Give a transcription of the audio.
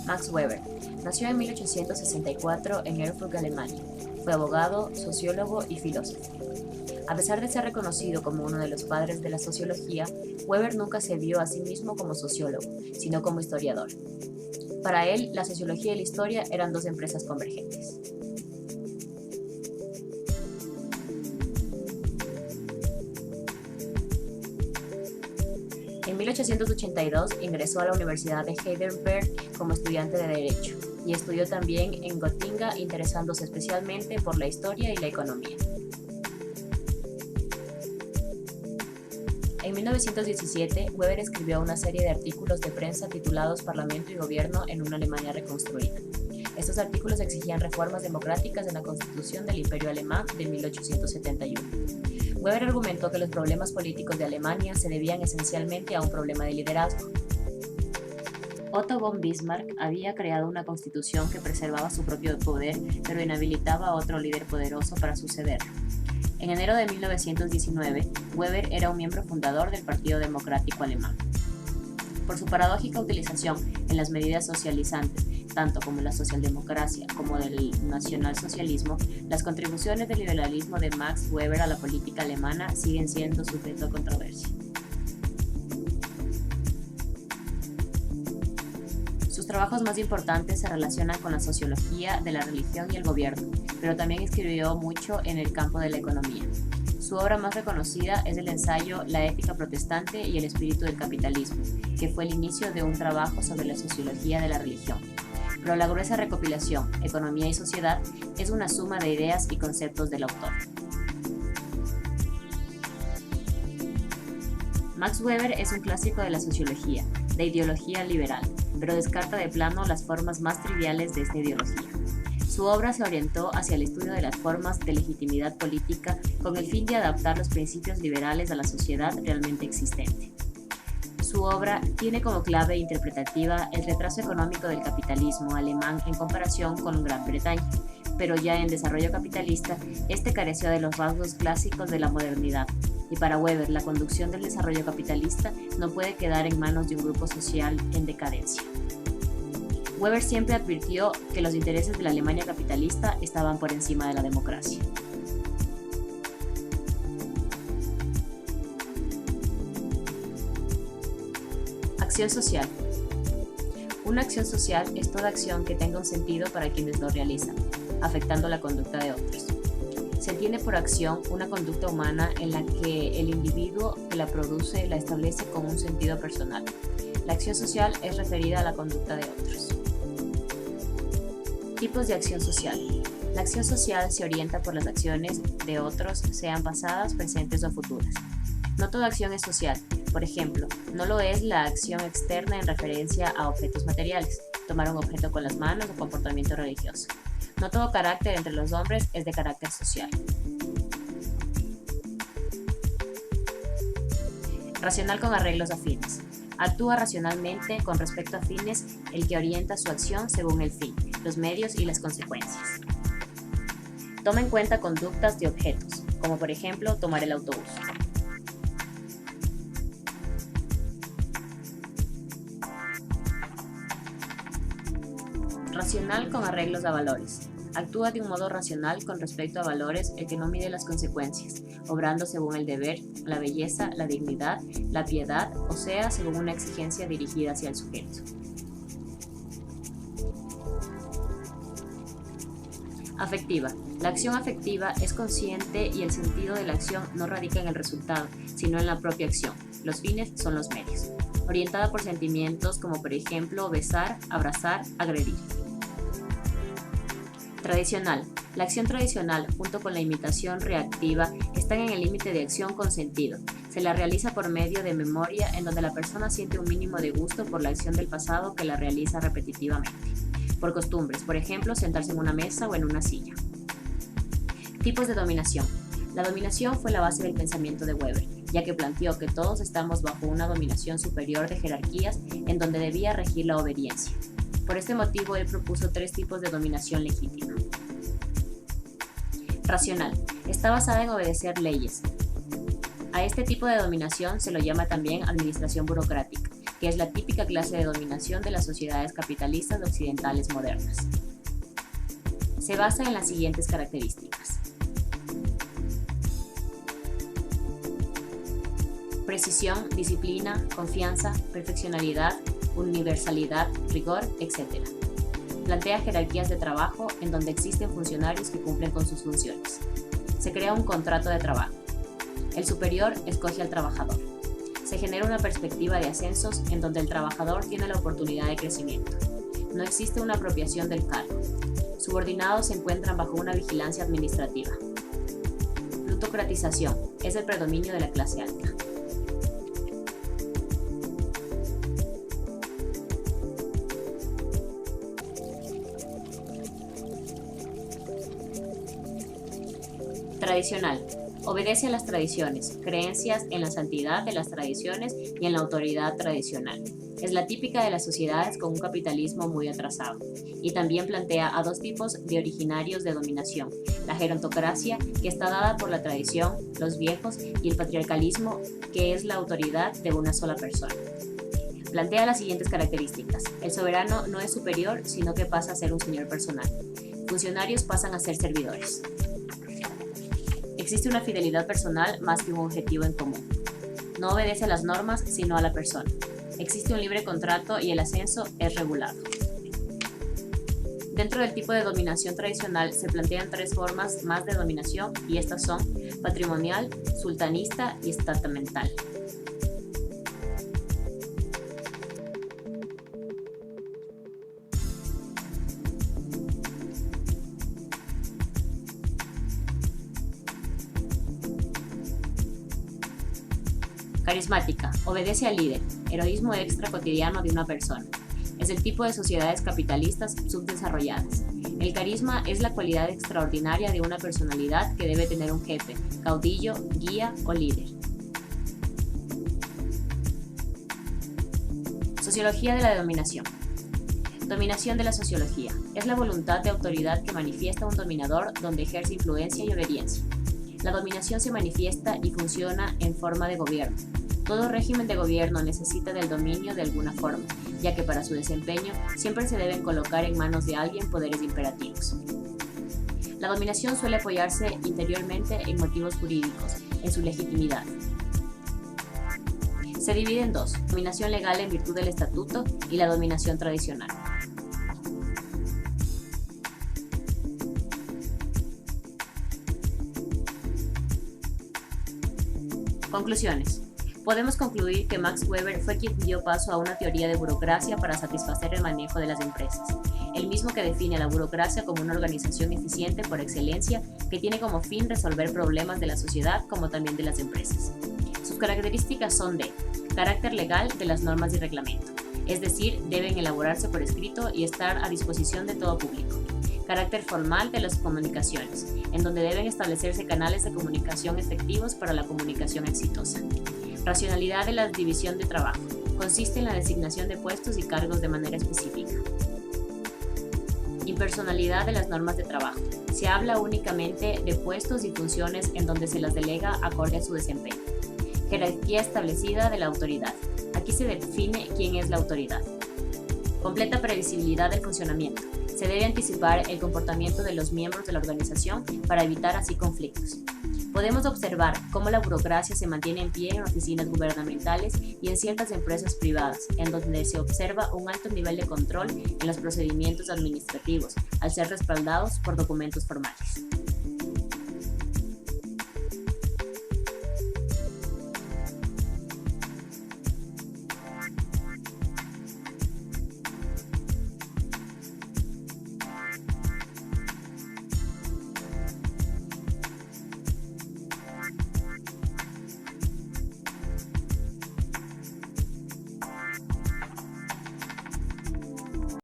Max Weber nació en 1864 en Erfurt, Alemania. Fue abogado, sociólogo y filósofo. A pesar de ser reconocido como uno de los padres de la sociología, Weber nunca se vio a sí mismo como sociólogo, sino como historiador. Para él, la sociología y la historia eran dos empresas convergentes. En 1882 ingresó a la Universidad de Heidelberg como estudiante de Derecho y estudió también en Gotinga, interesándose especialmente por la historia y la economía. En 1917, Weber escribió una serie de artículos de prensa titulados Parlamento y Gobierno en una Alemania reconstruida. Estos artículos exigían reformas democráticas en la Constitución del Imperio Alemán de 1871. Weber argumentó que los problemas políticos de Alemania se debían esencialmente a un problema de liderazgo. Otto von Bismarck había creado una constitución que preservaba su propio poder, pero inhabilitaba a otro líder poderoso para sucederlo. En enero de 1919, Weber era un miembro fundador del Partido Democrático Alemán. Por su paradójica utilización en las medidas socializantes, tanto como la socialdemocracia como del nacionalsocialismo, las contribuciones del liberalismo de Max Weber a la política alemana siguen siendo sujeto a controversia. Sus trabajos más importantes se relacionan con la sociología de la religión y el gobierno, pero también escribió mucho en el campo de la economía. Su obra más reconocida es el ensayo La ética protestante y el espíritu del capitalismo, que fue el inicio de un trabajo sobre la sociología de la religión. Pero la gruesa recopilación, Economía y Sociedad, es una suma de ideas y conceptos del autor. Max Weber es un clásico de la sociología, de ideología liberal, pero descarta de plano las formas más triviales de esta ideología. Su obra se orientó hacia el estudio de las formas de legitimidad política con el fin de adaptar los principios liberales a la sociedad realmente existente. Su obra tiene como clave interpretativa el retraso económico del capitalismo alemán en comparación con Gran Bretaña, pero ya en desarrollo capitalista, este careció de los rasgos clásicos de la modernidad, y para Weber la conducción del desarrollo capitalista no puede quedar en manos de un grupo social en decadencia. Weber siempre advirtió que los intereses de la Alemania capitalista estaban por encima de la democracia. Acción social. Una acción social es toda acción que tenga un sentido para quienes lo realizan, afectando la conducta de otros. Se entiende por acción una conducta humana en la que el individuo que la produce la establece con un sentido personal. La acción social es referida a la conducta de otros. Tipos de acción social. La acción social se orienta por las acciones de otros, sean pasadas, presentes o futuras. No toda acción es social. Por ejemplo, no lo es la acción externa en referencia a objetos materiales, tomar un objeto con las manos o comportamiento religioso. No todo carácter entre los hombres es de carácter social. Racional con arreglos a fines. Actúa racionalmente con respecto a fines el que orienta su acción según el fin, los medios y las consecuencias. Toma en cuenta conductas de objetos, como por ejemplo tomar el autobús. Racional con arreglos a valores. Actúa de un modo racional con respecto a valores el que no mide las consecuencias, obrando según el deber, la belleza, la dignidad, la piedad, o sea, según una exigencia dirigida hacia el sujeto. Afectiva. La acción afectiva es consciente y el sentido de la acción no radica en el resultado, sino en la propia acción. Los fines son los medios. Orientada por sentimientos como por ejemplo besar, abrazar, agredir. Tradicional. La acción tradicional, junto con la imitación reactiva, están en el límite de acción con sentido. Se la realiza por medio de memoria, en donde la persona siente un mínimo de gusto por la acción del pasado que la realiza repetitivamente. Por costumbres, por ejemplo, sentarse en una mesa o en una silla. Tipos de dominación. La dominación fue la base del pensamiento de Weber, ya que planteó que todos estamos bajo una dominación superior de jerarquías en donde debía regir la obediencia. Por este motivo, él propuso 3 tipos de dominación legítima. Racional. Está basada en obedecer leyes. A este tipo de dominación se lo llama también administración burocrática. que es la típica clase de dominación de las sociedades capitalistas occidentales modernas. Se basa en las siguientes características: precisión, disciplina, confianza, perfeccionalidad, universalidad, rigor, etc. Plantea jerarquías de trabajo en donde existen funcionarios que cumplen con sus funciones. Se crea un contrato de trabajo. El superior escoge al trabajador. Se genera una perspectiva de ascensos en donde el trabajador tiene la oportunidad de crecimiento. No existe una apropiación del cargo. Subordinados se encuentran bajo una vigilancia administrativa. Plutocratización es el predominio de la clase alta. Tradicional. Obedece a las tradiciones, creencias en la santidad de las tradiciones y en la autoridad tradicional. Es la típica de las sociedades con un capitalismo muy atrasado. Y también plantea a dos tipos de originarios de dominación: la gerontocracia, que está dada por la tradición, los viejos, y el patriarcalismo, que es la autoridad de una sola persona. Plantea las siguientes características: el soberano no es superior, sino que pasa a ser un señor personal. Funcionarios pasan a ser servidores. Existe una fidelidad personal más que un objetivo en común. No obedece a las normas, sino a la persona. Existe un libre contrato y el ascenso es regulado. Dentro del tipo de dominación tradicional se plantean tres formas más de dominación, y estas son patrimonial, sultanista y estamental. Carismática. Obedece al líder. Heroísmo extra cotidiano de una persona. Es el tipo de sociedades capitalistas subdesarrolladas. El carisma es la cualidad extraordinaria de una personalidad que debe tener un jefe, caudillo, guía o líder. Sociología de la dominación. Dominación de la sociología. Es la voluntad de autoridad que manifiesta un dominador donde ejerce influencia y obediencia. La dominación se manifiesta y funciona en forma de gobierno. Todo régimen de gobierno necesita del dominio de alguna forma, ya que para su desempeño siempre se deben colocar en manos de alguien poderes imperativos. La dominación suele apoyarse interiormente en motivos jurídicos, en su legitimidad. Se divide en dos: dominación legal en virtud del estatuto y la dominación tradicional. Conclusiones. Podemos concluir que Max Weber fue quien dio paso a una teoría de burocracia para satisfacer el manejo de las empresas, el mismo que define a la burocracia como una organización eficiente por excelencia que tiene como fin resolver problemas de la sociedad como también de las empresas. Sus características son de carácter legal de las normas y reglamento, es decir, deben elaborarse por escrito y estar a disposición de todo público. Carácter formal de las comunicaciones, en donde deben establecerse canales de comunicación efectivos para la comunicación exitosa. Racionalidad de la división de trabajo, consiste en la designación de puestos y cargos de manera específica. Impersonalidad de las normas de trabajo, se habla únicamente de puestos y funciones en donde se las delega acorde a su desempeño. Jerarquía establecida de la autoridad, aquí se define quién es la autoridad. Completa previsibilidad del funcionamiento. Se debe anticipar el comportamiento de los miembros de la organización para evitar así conflictos. Podemos observar cómo la burocracia se mantiene en pie en oficinas gubernamentales y en ciertas empresas privadas, en donde se observa un alto nivel de control en los procedimientos administrativos, al ser respaldados por documentos formales.